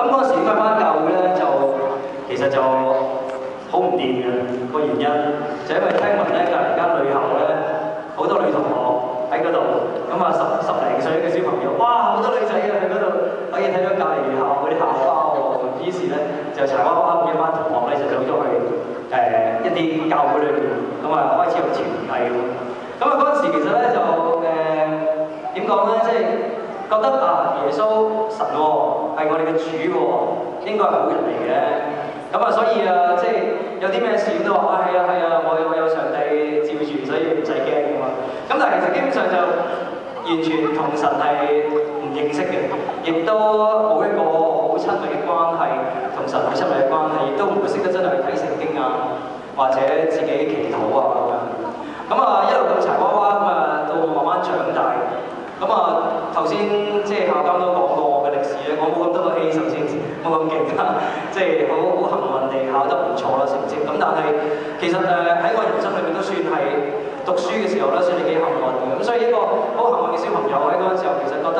咁嗰陣時翻返教會咧，就其實就好唔掂嘅個原因，就因為聽聞咧隔離間女校咧好多女同學喺嗰度，咁啊十零歲嘅小朋友，哇好多女仔啊喺嗰度可以睇到隔離校嗰啲校花喎，於是咧就柴娃娃一班同學咧就走咗去一啲教會裏邊，咁啊開始有團契喎。咁啊嗰陣時其實咧就點講咧，即係覺得啊耶穌神喎係我哋嘅主喎，應該係好人嚟嘅。咁啊所以啊即係有啲咩事都話啊係啊，我有上帝照住，所以唔使驚㗎嘛。咁但係其實基本上就完全同神係唔認識嘅，亦都冇一個好親密嘅關係，同神好親密嘅關係，亦都唔會識得真係去睇聖經啊，或者自己祈禱啊咁樣。咁啊一路咁柴娃娃咁啊，到我慢慢長大。咁啊頭先即係校監都講過我嘅歷史咧，我冇咁多個 A 首先冇咁勁啦，即係好幸運地考得唔錯啦成績。咁但係其實喺我人生裏面都算係讀書嘅時候咧，算係幾幸運嘅。咁所以一個好幸運嘅小朋友喺嗰陣時候，其實覺得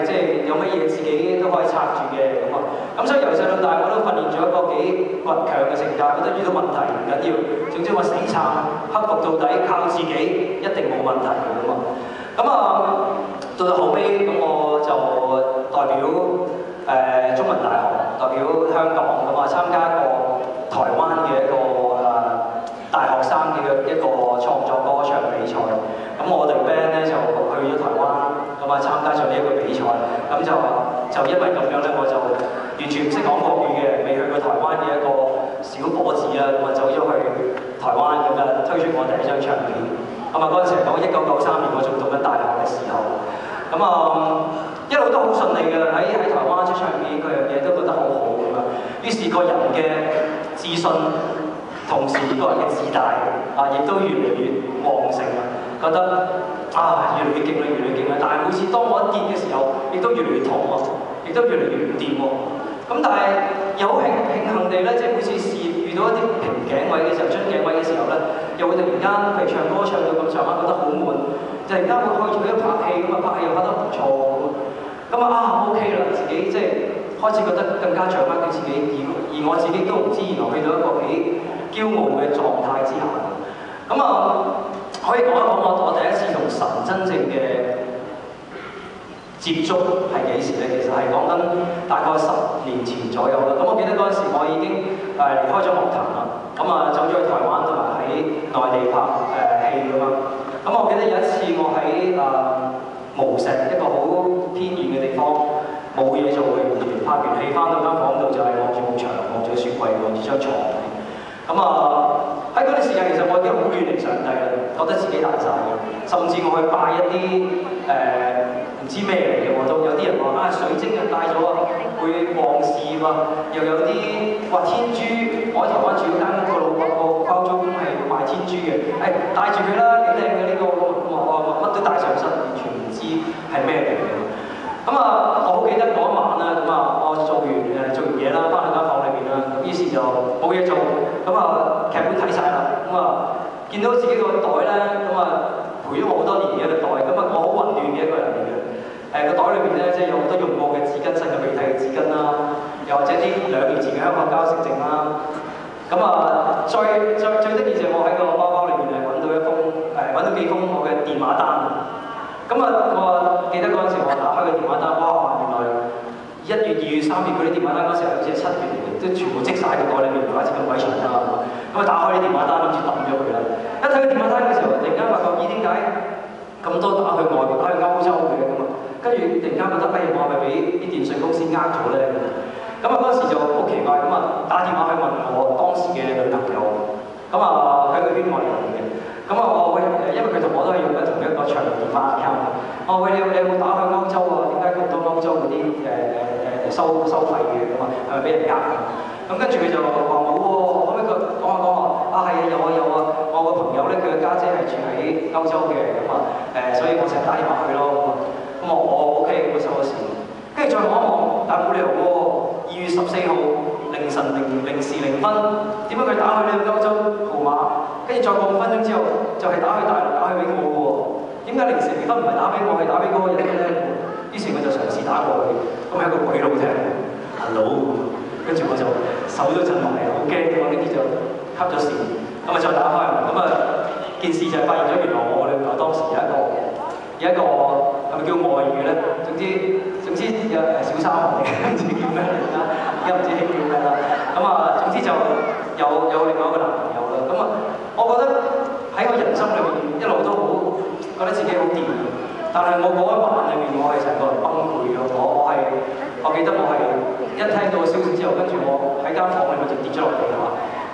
即係有乜嘢自己都可以撐住嘅咁啊。咁所以由細到大我都訓練咗一個幾倔強嘅性格，覺得遇到問題唔緊要，總之我死撐克服到底，靠自己一定冇問題嘅咁啊。咁啊，到後尾咁我就代表中文大學，代表香港咁啊參加過台灣嘅一個大學生嘅一個創作歌唱比賽。咁我哋 band 咧就去咗台灣，咁啊參加咗呢一個比賽。咁就因為咁樣咧，我就完全唔識講國語嘅，未去過台灣嘅一個小伙子啊，咁啊走咗去台灣咁啊推出我第一張唱片。咁啊嗰陣時係講1993年我仲讀緊大學嘅時候，咁一路都好順利嘅，喺台灣出唱片嗰樣嘢都覺得好好咁啊。於是個人嘅自信，同時個人嘅自大亦都越嚟越旺盛啊，覺得越嚟越勁啦，越嚟越勁啦。但係每次當我一跌嘅時候，亦都越嚟越痛喎，亦都越嚟越唔掂喎。咁但係又好慶幸地咧，即係每次試遇到一啲瓶頸位嘅時候、樽頸位嘅時候咧，又會突然間譬如唱歌唱到咁上下，覺得好悶，突然間會開始去拍戲咁啊，拍戲又拍得唔錯咁OK 啦，自己即係開始覺得更加掌握到自己，而我自己都唔知原來去到一個幾驕傲嘅狀態之下。咁可以講一講我第一次同神真正嘅接觸係幾時咧？其實係講緊大概10年前左右啦。咁我記得嗰陣時我已經離開咗樂壇啦，走咗去台灣同埋喺內地拍戲咁樣。咁我記得有一次我喺無錫一個好偏遠嘅地方，冇嘢做嘅，完全拍完戲翻到間房度就係望住埲牆，望住雪櫃，望住張床。喺嗰段時間其實我已經好遠離上帝啦，覺得自己大晒嘅，甚至我去拜一啲唔知咩嚟嘅，我都有啲人話水晶帶咗會旺事喎，又有啲話天珠，我喺台灣住嗰間個老伯個包租公係賣天珠嘅，帶住佢啦，幾靚嘅呢個，乜都帶上身，完全唔知係咩嚟嘅。我好記得嗰一晚啦，我做完嘢啦，翻去間房裏面啦，於是就冇嘢做，劇本睇晒啦，見到自己個袋咧，陪咗我好多年嘅一個袋，我好混亂嘅一個人嚟嘅。個袋裏面咧，即係有好多用過嘅紙巾、擤嘅鼻涕嘅紙巾啦，又或者啲2年前嘅香港膠食剩啦。最得意就係我喺個包包裏面揾到幾封我嘅電話單。我記得嗰陣時我打開個電話單，哇！原來1月、2月、3月嗰啲電話單嗰時候好似係7月嚟嘅，都全部積晒喺個袋裏面，唔怪之咁鬼長啦。打開啲電話單諗住抌咗佢啦。一睇個電話單嘅時候，突然間發覺咦，點解咁多打去外國、打去歐洲嘅咁啊？跟住突然間覺得我係咪俾啲電信公司呃咗咧？嗰陣時就好奇怪打電話去問我當時嘅女朋友，佢個圈外人嚟嘅。因為佢同我都係用緊同一個長電話 account。你有冇打去歐洲啊？點解咁多歐洲嗰啲收費嘅係咪俾人呃？跟住佢就話冇喎，可唔可以講下係啊，有啊，我個朋友咧，佢嘅家姐係住喺歐洲嘅，所以我成日打電話去咯。OK，咁收咗線。跟住再望一望，但冇理由喎，2月14號凌晨0時0分，點解佢打去呢個歐洲號碼？跟住再過5分鐘之後，就係打去大陸，打去俾我喎。點解0時0分唔係打俾我，係打俾嗰個人咧？於是我就嘗試打過去，係一個鬼佬聽，好 hello，跟住我就手都震埋，好驚咁啊！跟住就吸咗線，咁啊再打開門，咁啊件事就係發現咗原來我當時有一個係咪叫外遇咧？總之有小三嚟嘅，唔知叫咩嚟啦，而家唔知興叫咩啦。咁啊總之就有另外一個男朋友啦。咁啊，我覺得喺我人生裏面一路都好覺得自己好掂，但係我嗰一晚裏面我係成個人崩潰咗。我記得我係一聽到個消息之後，跟住我喺間房裏面就跌咗落地下，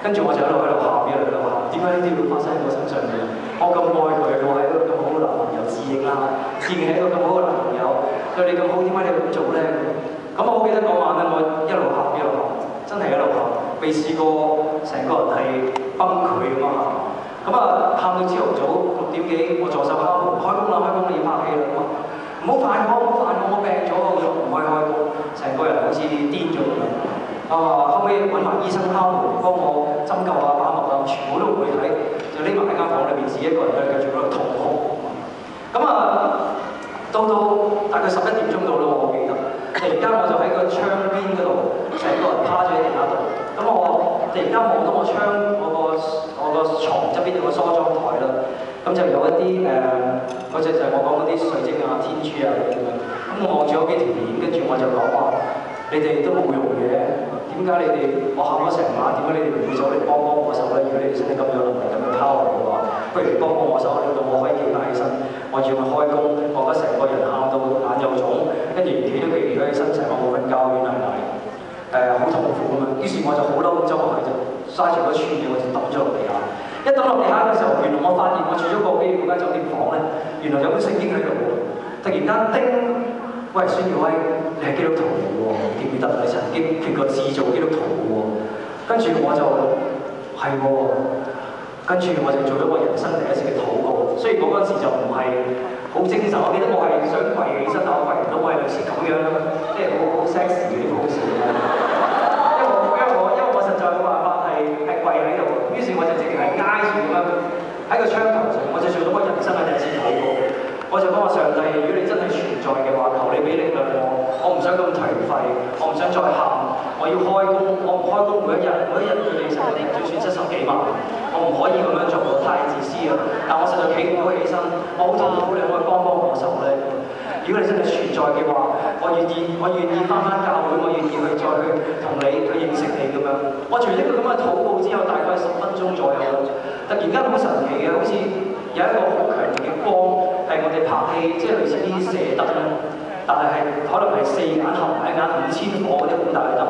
跟住我就喺度喊，一路喺度喊。點解呢啲會發生喺我身上嘅？我咁愛佢，我係一個咁好嘅男朋友，自認啦，自認係一個咁好嘅男朋友，對你咁好，點解你會咁做咧？咁我好記得嗰晚咧，我一路喊，真係一路喊，未試過成個人係崩潰咁啊喊。咁啊喊到朝頭早6點幾，我助手敲門，開工啦，你要拍戲啦咁啊！唔好煩我病咗，我唔可以開工，成個人好似癲咗咁樣。後尾揾埋醫生敲門，幫我針灸啊、把脈啊，全部都唔會睇，就匿埋喺間房裏邊，自己一個人繼續喺度痛哭。咁啊，到大概11點鐘到啦，我記得。突然間我就喺個窗邊嗰度，成個人趴咗喺地下度。咁我突然間望到我窗，我個床側邊有個梳妝台啦。咁就有一啲嗰隻就係我講嗰啲水晶啊、天珠啊咁樣。咁我望住嗰幾條鏈，跟住我就講話：你哋都冇用嘅，點解你哋我喊咗成晚，點解你哋唔會走嚟幫我手咧？如果你哋身體咁有能力、咁有 power 嘅話，不如幫我手，令到我可以企翻起身。我要去開工，我而家成個人喊到眼又腫，跟住企都企唔到起身，成個冇瞓覺，軟泥泥，好痛苦啊嘛。於是我就好嬲咁走埋去，就嘥住嗰串嘢，我就抌咗落地下。一抌落地下嘅時候，原來我發現我住咗個幾嗰間酒店房咧，原來有本聖經喺度喎。突然間叮，喂，孫耀威，你係基督徒嚟喎，記唔記得你曾經決過志做基督徒嘅喎？跟住我就係喎，跟住我就做咗我人生第一次嘅禱告。雖然嗰陣時就唔係好精神，我記得我係想跪起身，但我跪唔到，我係類似咁樣，即係好 sexy 嗰啲 pose 嘅。因為我實在冇辦法係跪喺度，於是我就直情係挨住咁樣喺個窗頭上，我就做咗我人生嘅第一次禱告。我就講話上帝，如果你真係存在嘅話，求你俾力量我唔想咁頹廢，我唔想再喊，我要開工，我唔開工每一日佢哋成日要損失10幾萬，我唔可以咁樣做，我太自私啦。但我實在企唔到起身，我好痛苦，你可以幫我手咧。如果你真係存在嘅話，我願意翻教會，我願意去再去同你去認識你咁樣。我做一個咁嘅禱告之後，大概10分鐘左右，突然間好神奇嘅，好似有一個好強烈嘅光，係我哋拍戲，即係類似呢啲射燈啦，但係可能係4眼合埋一眼5000火嗰啲好大嘅燈，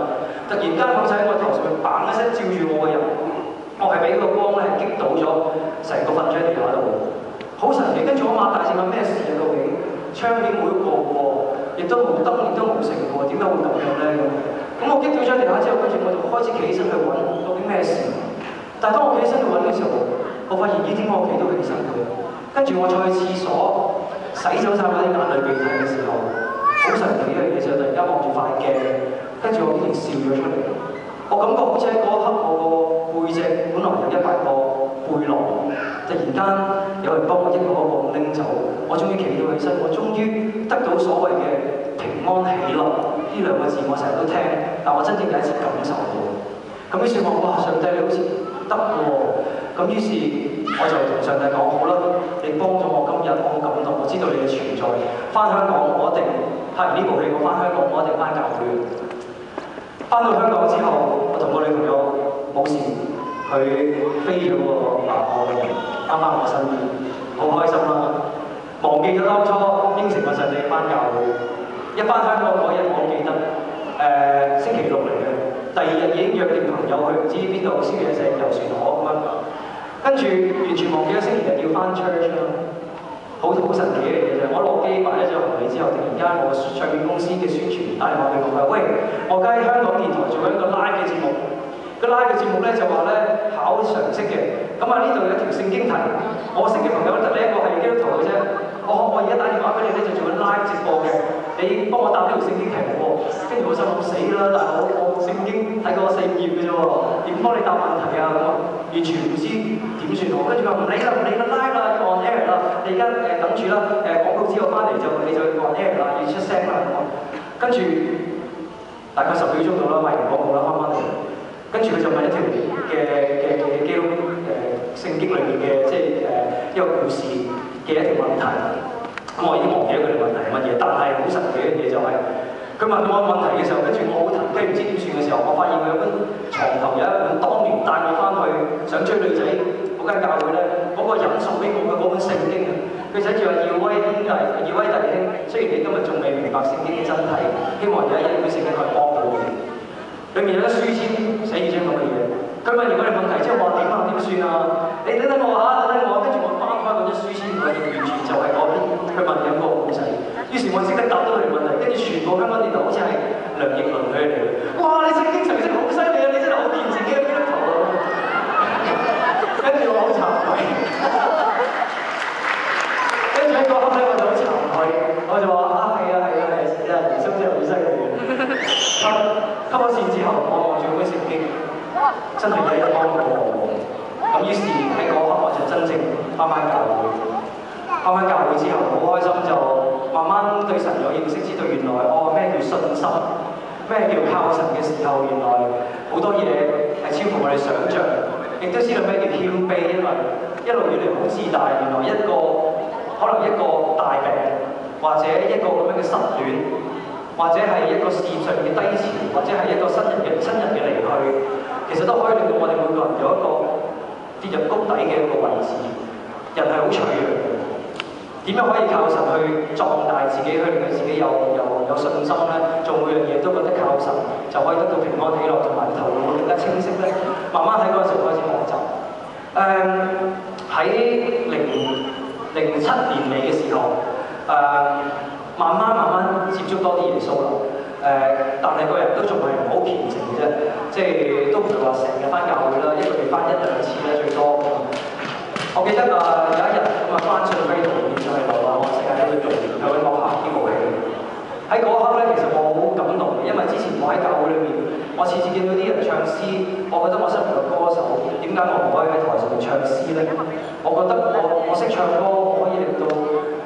突然間好似喺我頭上面嘭一聲照住我嘅人，我係俾個光咧擊倒咗，成個瞓咗喺地下度，好神奇。跟住我擘大隻眼，咩事啊？究竟窗邊冇一個喎，亦都冇燈，亦都冇成喎，點解會咁樣咧？咁我擊倒咗地下之後，跟住我就開始企起身去揾究竟咩事。但係當我企起身去揾嘅時候，我發現咦，點解我企到起身嘅？跟住我再去廁所洗走晒嗰啲眼淚鼻涕嘅時候，好神奇嘅嘢就突然間望住塊鏡，跟住我竟然笑咗出嚟。我感覺好似喺嗰一刻，我個背脊本來有100個背囊，突然間有人幫我一個一個咁拎走，我終於企到起身，我終於得到所謂嘅平安喜樂呢2個字，我成日都聽，但我真正第一次感受到。咁於是我哇，上帝你好似得喎，咁於是我就同上帝講好啦，你幫咗我今日，我好感動，我知道你嘅存在。翻香港我一定拍完呢部戲，我翻香港我一定翻教會。翻到香港之後，我同個女朋友冇事，佢飛咗個南韓嘅人翻返我身邊，好開心啦！忘記咗當初應承我上帝翻教會。一翻香港嗰日我記得，星期6嚟嘅。第2日已經約定朋友去唔知邊度燒嘢食、遊船河咁樣，跟住完全忘記咗星期日要翻 church 啦，好神奇嘅嘢啫！我落機擺咗行李之後，突然間我唱片公司嘅宣傳打電話俾我，話喂，我而家喺香港電台做緊一個 live 嘅節目，個 live 嘅節目咧就話咧考常識嘅，咁啊呢度有條聖經題，我識嘅朋友得你一個係基督徒嘅啫，我而家打電話俾你咧就做緊 live 直播嘅。你幫我答呢條聖經題目喎，跟住我心諗死啦！但係我聖經睇過4、5頁嘅啫喎，點幫你答問題啊？咁啊，完全唔知點算好。跟住話唔理啦，live 啦，要 on air 啦，你而家等住啦，廣告之後翻嚟就你就要 on air 啦，要出聲啦咁啊。跟住大概10秒鐘到啦，賣完廣告啦，翻嚟，跟住佢就問一條嘅基督聖經裏面嘅即係一個故事嘅一條問題。咁我已經忘記咗佢哋問題係乜嘢，但係好神奇嘅嘢就係、佢問我問題嘅時候，跟住我好騰雞唔知點算嘅時候，我發現佢有本床頭有一本當年帶我翻去想追女仔嗰間教會咧，嗰、個人送俾我嘅嗰本聖經啊，佢寫住話耀威兄弟、耀威弟兄，雖然你今日仲未明白聖經嘅真諦，希望有一日呢本聖經可以幫到你。裏面有啲書籤寫住張咁嘅嘢，佢問完我哋問題之後話點啊點算啊？你等等我嚇，等等我，跟住我翻開嗰張書籤，我完全就係嗰篇佢問嘅嗰個故仔。於是我識得答到佢哋問題，跟住全部香港電台好似係梁奕倫佢哋嚟。哇！你聖經常識好犀利啊！你真係好虔誠嘅基督徒啊！跟住我好慚愧，跟住喺嗰刻咧我就好慚愧，我就話啊係啊係啊係啊，耶穌真係好犀利嘅。吸咗線之後，我望住本聖經，真係有一幫到我。咁於是喺嗰刻我就真正翻返教會。翻返教會之後，好開心就慢慢對神有認識，知道原來咩叫信心，咩叫靠神嘅時候，原來好多嘢係超乎我哋想像，亦都知道咩叫謙卑，因為一路以嚟好自大，原來可能一個大病，或者一個咁樣嘅失戀，或者係一個事業上面嘅低潮，或者係一個親人嘅離去，其實都可以令到我哋每個人有一個跌入谷底嘅一個位置。人係好脆弱嘅。點樣可以靠神去壯大自己，去令到自己有信心咧？做每樣嘢都覺得靠神就可以得到平安喜樂，同埋頭腦會更加清晰咧。慢慢喺嗰陣時開始學習。喺2007年尾嘅時候，慢慢接觸多啲耶穌啦。但係個人都仲係唔好虔誠嘅啫，即係都唔係話成日翻教會啦，一個月翻1-2次咧最多。我記得有一日翻信飛度面就係流浪漢世界呢度做，係揾我行呢部戲。喺嗰刻咧，其實我好感動嘅，因為之前我喺教會裏面，我次次見到啲人唱詩，我覺得我身為個歌手，點解我唔可以喺台上面唱詩咧？我覺得我識唱歌，我可以令到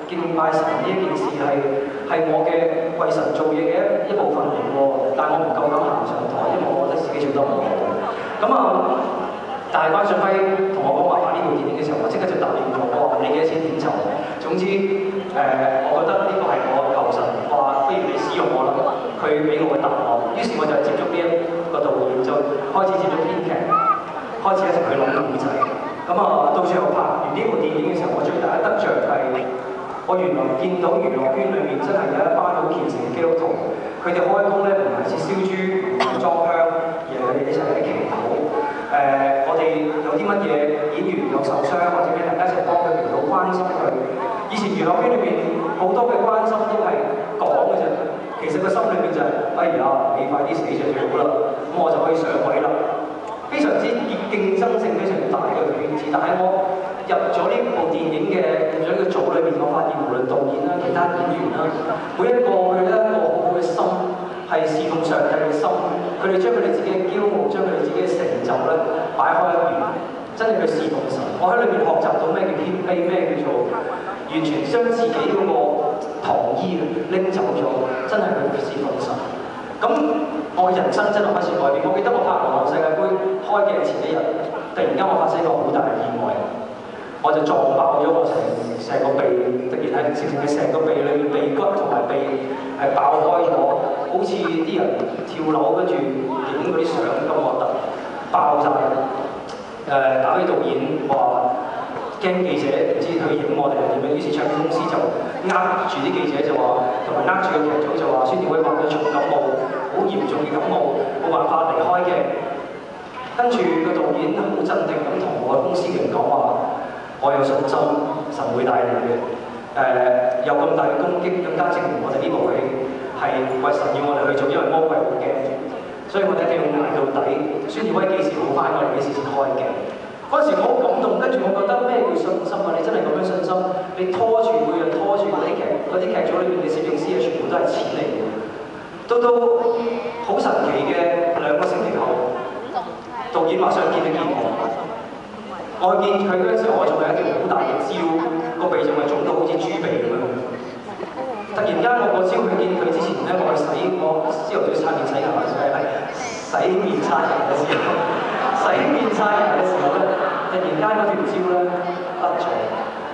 敬拜神呢一件事係我嘅為神做嘢嘅一部分嚟喎，但我唔夠膽行上台，因為我覺得自己做得唔好。但係關信輝同我講話拍呢部電影嘅時候，我即刻就答應佢，我話你幾多錢點籌？總之我覺得呢個係我求神話，不如你使用我啦。佢俾我嘅答案，於是我就接觸呢一個導演，就開始接觸編劇，開始一齊去諗故仔。到最後拍完呢部電影嘅時候，我最大嘅得着係我原來見到娛樂圈裏面真係有一班好虔誠嘅基督徒，佢哋開工咧唔係似燒豬、唔係裝香，而係佢哋一齊喺祈禱。我哋有啲乜嘢演員有受傷或者咩，大家一齊幫佢祈禱，關心佢。以前娛樂圈裏面好多嘅關心都係講嘅啫，其實個心裏面就係、哎呀，你快啲死就最好啦，咁我就可以上位啦。非常之競爭性非常大嘅圈子，但係我入咗呢部電影嘅呢個組裏面，我發現無論導演啦、其他演員啦，每一個佢一個好好嘅心，係侍奉上帝嘅心，佢哋將佢哋自己嘅驕傲，將佢哋自己嘅成就咧擺開一邊，真係去侍奉神。我喺裏面學習到咩叫謙卑，咩叫做完全將自己嗰個糖衣拎走咗，真係去侍奉神。咁我嘅人生真係開始改變。我記得我拍《流浪世界盃》開鏡前一日，突然間我發生一個好大嘅意外，我就撞爆咗我成個鼻，突然係直情係成個鼻裏面鼻骨同埋鼻係爆開咗，好似啲人跳樓跟住影嗰啲相咁核突，爆晒。打俾導演話驚記者唔知佢影我哋係點樣，於是唱片公司就呃住啲記者就話，同埋呃住個劇組就話孫耀威患咗重感冒，好嚴重嘅感冒，冇辦法離開嘅。跟住個導演好鎮定咁同我公司嘅人講話，我有信心神會帶領嘅。有咁大嘅攻擊，更加證明我哋呢部戲係為神要我哋去做，因為魔鬼好驚，所以我哋一定要捱到底。孫耀威幾時好翻，我哋幾時先開鏡。嗰陣時我好感動，跟住我覺得咩叫信心啊？你真係咁樣信心，你拖住每日拖住嗰啲劇組裏面嘅攝影師啊，全部都係錢嚟嘅。到好神奇嘅2個星期後，導演話想見一見我見佢嗰陣時，我仲係一條好大嘅焦，個鼻仲係腫到好似豬鼻咁樣。突然間我我朝去見佢之前咧，我去洗我朝頭早刷面洗牙嘅時候係洗面刷牙嘅時候，洗面刷牙嘅時候咧，突然間嗰條蕉咧甩咗。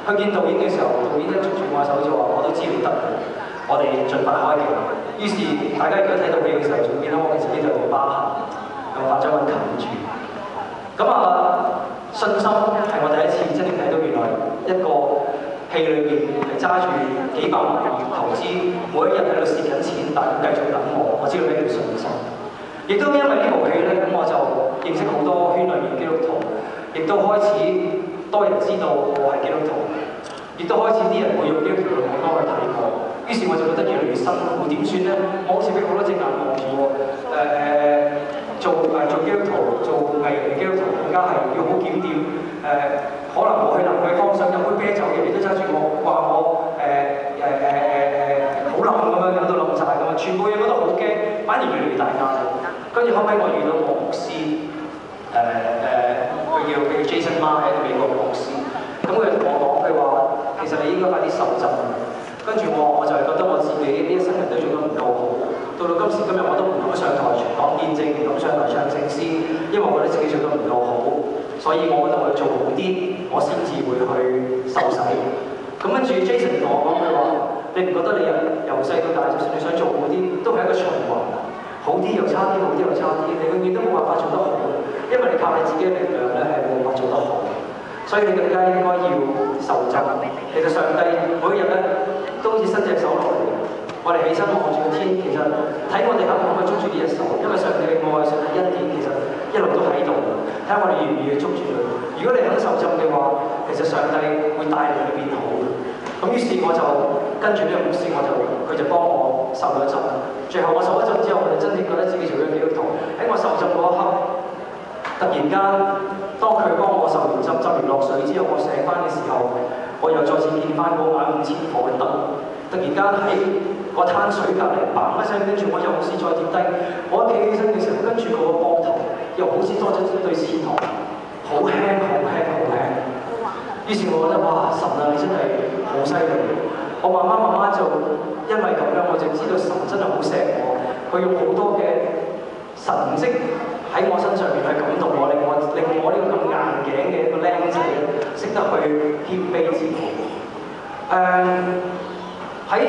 去見導演嘅時候，導演一捉住我手就話：我都知你得嘅，我哋盡快開嘅。於是大家如果睇到戲嘅時候，仲見到我其實呢度有疤痕，咁化妝品冚住。咁信心係我第一次真正睇到原來一個戲裏面係揸住幾百萬投資，每一日喺度蝕緊錢，但係繼續等我。我知道咩叫信心。亦都因為呢部戲咧，咁我就認識好多圈裏面基督徒，亦都開始多人知道我係基督徒，亦都開始啲人會用基督徒嘅目光去睇我。於是我就覺得越嚟越辛苦，點算咧？我好似俾好多隻眼望住我。做基督徒、做藝人嘅基督徒，更加係要好檢點。可能我去蘭桂坊想飲杯啤酒嘅，你都揸住我話我好冧咁樣，飲到冧晒咁樣，全部嘢覺得好驚，反而越嚟越大壓力。跟住後尾我遇到個牧師，佢叫 Jason Ma， 係一個美國牧師。咁佢同我講，佢話其實你應該快啲受浸。跟住我就係覺得我自己呢一生人都做得唔夠好。到今時今日我都唔敢上台講見證，唔敢上台唱聖詩，因為我覺得自己做得唔夠好，所以我覺得我要做好啲，我先至會去受洗。咁跟住 Jason 同我講，佢話：你唔覺得你由細到大，就算你想做好啲，都係一個循環，好啲又差啲，好啲又差啲，你永遠都冇辦法做得好，因為你靠你自己嘅力量咧係冇辦法做得好，所以你更加應該要受浸。其實上帝每一日咧都好似伸隻手落嚟。我哋起身望住個天，其實睇我哋肯唔肯去捉住呢隻手，因為上帝嘅愛、上帝恩典其實一路都喺度，睇下我哋願唔願意捉住佢。如果你肯受浸嘅話，其實上帝會帶你去變好。咁於是我就跟住呢個牧師，佢就幫我受咗浸。最後我受咗浸之後，我就真正覺得自己做咗基督徒。喺我受浸嗰一刻，突然間當佢幫我受完浸，浸完落水之後，我醒翻嘅時候，我又再次見翻嗰晚5000火嘅燈。突然間喺個灘水隔離，嘭一聲，跟住我又好似再跌低。我企起身嘅時候，跟住個膊頭又好似多咗一對線頭，好輕，好輕，好輕。於是我覺得哇，神啊，你真係好犀利！我慢慢就因為咁樣，我就知道神真係好錫我。佢用好多嘅神蹟喺我身上面去感動我，令我呢個咁硬頸嘅一個僆仔識得去謙卑自己。喺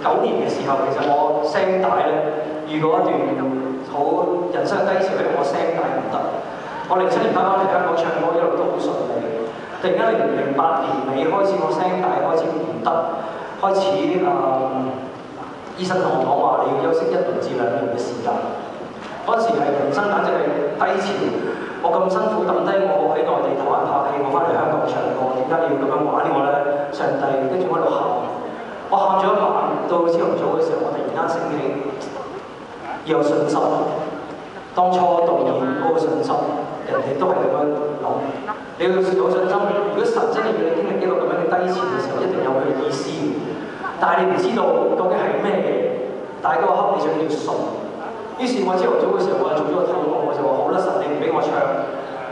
09年嘅時候，其實我聲帶咧遇過一段好人生低潮，因為我聲帶唔得。我07年翻嚟香港唱歌一路都好順利，突然間08年尾開始我聲帶開始唔得，開始醫生同我講話你要休息1年至2年嘅時間。嗰陣時係人生簡直係低潮，我咁辛苦抌低我喺內地台灣拍戲，我翻嚟香港唱歌，點解你要咁樣玩我咧？上帝，跟住我喺度喊。我喊咗一晚，到朝頭早嘅時候，我突然間醒起，要有信心。當初導演嗰個信心，人哋都係咁樣諗。你要有信心，如果神真係要你經歷一個咁樣嘅低潮嘅時候，一定有佢嘅意思。但係你唔知道究竟係咩嘢，但係嗰個刻你想要信。於是我朝頭早嘅時候，我就做咗個禱告，我就話好啦，神你唔俾我唱，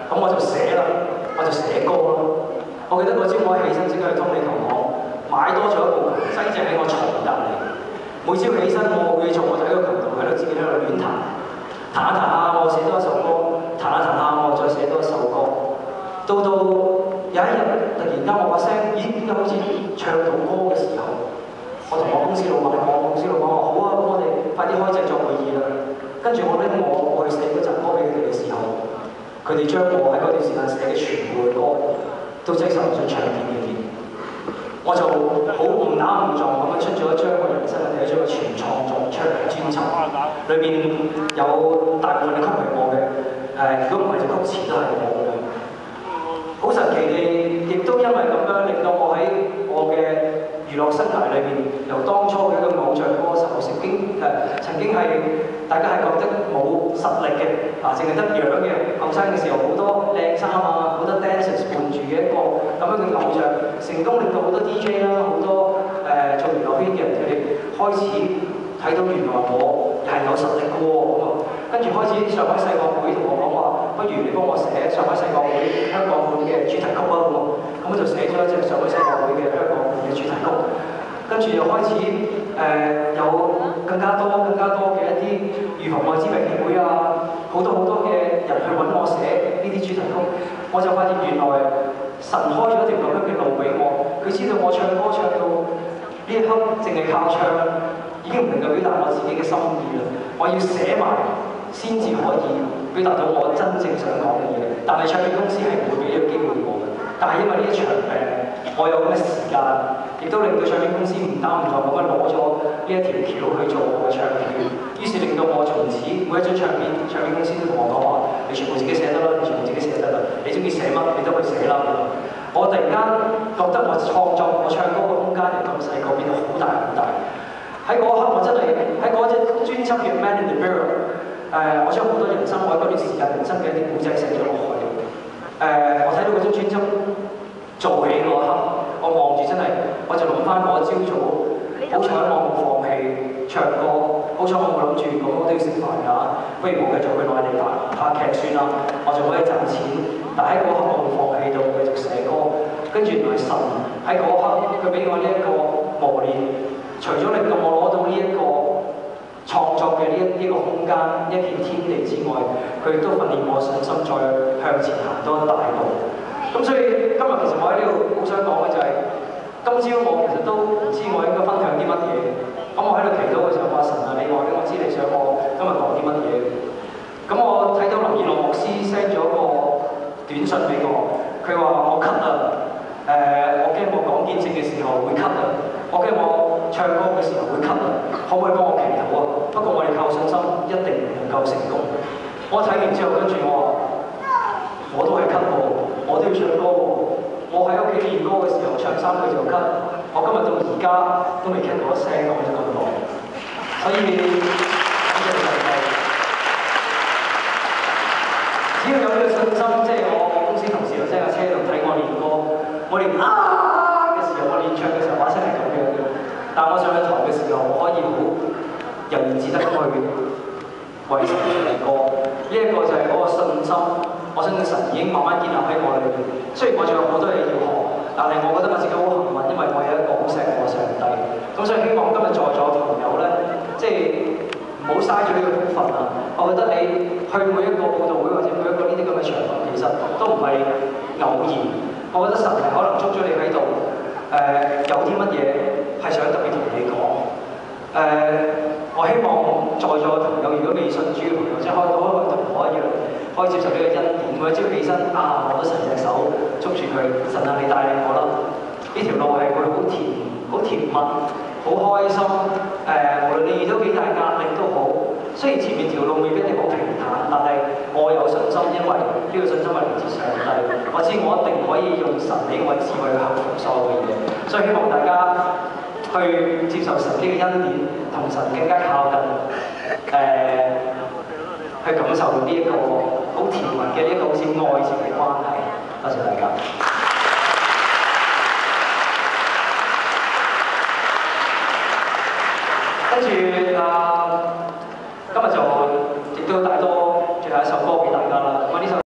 咁我就寫啦，我就寫歌啦。我記得嗰朝我起身即刻去通利同行買多咗一部西正喺我床隔離。每朝起身我冇嘢做，我就喺個琴度喺度自己喺度亂彈，彈下彈下我寫多一首歌，彈下彈下我再寫多一首歌。到有一日突然間我把聲，咦點解好似唱到歌嘅時候，我同我公司老闆講，我公司老闆話好啊，咁我哋快啲開製作會議啦。跟住我拎我去寫嗰陣歌俾佢哋嘅時候，佢哋將我喺嗰段時間寫嘅全部嘅歌都擠晒落張唱片裏面。我就好誤打誤撞咁樣出咗一張我人生嘅第一張嘅全創作專輯，裏邊有大部分嘅曲係我嘅，如果唔係就曲詞都係我嘅。好神奇地，亦都因為咁樣令到我喺我嘅娛樂生涯裏邊，由當初嘅一個偶像歌手，曾經係大家係覺得冇實力嘅，淨係得樣嘅，後生嘅時候好多靚衫啊，好多 dancers 伴住嘅一個咁樣嘅偶像，成功令到好多 DJ 啦，好多做娛樂圈嘅人佢哋開始睇到原來我係有實力嘅喎，咁跟住開始上海世博會同我講話，不如你幫我寫上海世博會香港館嘅主題曲啊，咁我就寫咗一隻上海世博會嘅香港館嘅主題曲，跟住又開始有更加多嘅一啲預防愛滋病協會啊，好多嘅人去揾我寫呢啲主題曲，我就發現原來神開咗一條咁樣嘅路俾我，佢知道我唱歌唱到呢一刻，淨係靠唱已經唔能夠表達我自己嘅心意啦，我要寫埋先至可以表達到我真正想講嘅嘢，但係唱片公司係唔會俾呢個機會我嘅。但係因為呢一場病，我有咁嘅時間，亦都令到唱片公司唔擔唔再冇乜攞咗呢一條橋去做我嘅唱片，於是令到我從此每一張唱片公司都同我講話：你全部自己寫得啦，你全部自己寫得啦，你中意寫乜你都去寫啦。我突然間覺得我創作我唱歌嘅空間由咁細個變到好大好大。喺嗰一刻我真係喺嗰隻專輯叫《Man in the Mirror》。我將好多人生，我喺嗰段時間人生嘅一啲古仔寫咗落去。我睇到嗰張專輯做起嗰一刻，我望住真係，我就諗翻我朝早，好彩我冇放棄唱歌，好彩我冇諗住個個都要食飯㗎，不如我繼續去內地拍劇算啦，我仲可以賺錢。但喺嗰刻我冇放棄到繼續寫歌，跟住原來神喺嗰刻佢俾我呢一個磨練，除咗令到我攞到呢一個創作嘅呢個空間一片天地之外，佢亦都訓練我信心再向前行多一大步。咁所以今日其實我喺呢度好想講嘅就係、今朝我其實都唔知我應該分享啲乜嘢。咁我喺度祈禱嘅時候，話神啊，你話俾我知你想我今日講啲乜嘢。咁我睇到林以諾牧師 send 咗個短信俾我，佢話我咳啊，我驚我講見證嘅時候會咳啊，我驚我唱歌嘅時候會咳啊，可唔可以幫我祈禱啊？不過我哋靠信心一定能夠成功。我睇完之後，跟住我話：我都係咳喎，我都要唱歌喎。我喺屋企練歌嘅時候唱3句就咳，我今日到而家都未咳到一聲，我就咁講。所以感謝上帝，只要有呢個信心，即係我公司同事有聲架車度睇我練歌，我練嘅時候，我練唱嘅時候把聲係咁樣嘅。但我上去台嘅時候，我可以好悠然自得咁去為神唱歌，呢一個就係嗰個信心。我相信神已經慢慢建立喺我裏邊。雖然我仲有好多嘢要學，但係我覺得我自己好幸運，因為我有一個好錫我嘅上帝。咁所以希望今日在座嘅朋友咧，即係唔好嘥咗呢個福分啊！我覺得你去每一個佈道會或者每一個呢啲咁嘅場合，其實都唔係偶然。我覺得神係可能捉咗你喺度，有啲乜嘢係想特別同你講。我希望在座嘅朋友，如果未信主嘅朋友，即係可以同我一樣，可以接受呢個恩典。每一朝起身啊，我都神隻手捉住佢，神啊，你帶領我啦！呢條路係會好甜蜜，好開心。無論你遇到幾大壓力都好，雖然前面條路未必一定好平坦，但係我有信心，因為呢個信心係嚟自上帝。我知我一定可以用神俾我嘅智慧去克服所有嘅嘢，所以希望大家去接受神呢個恩典，同神更加靠近，去感受呢一個好甜蜜嘅呢一個好似愛情嘅關係。多謝大家。跟住今日就亦都帶多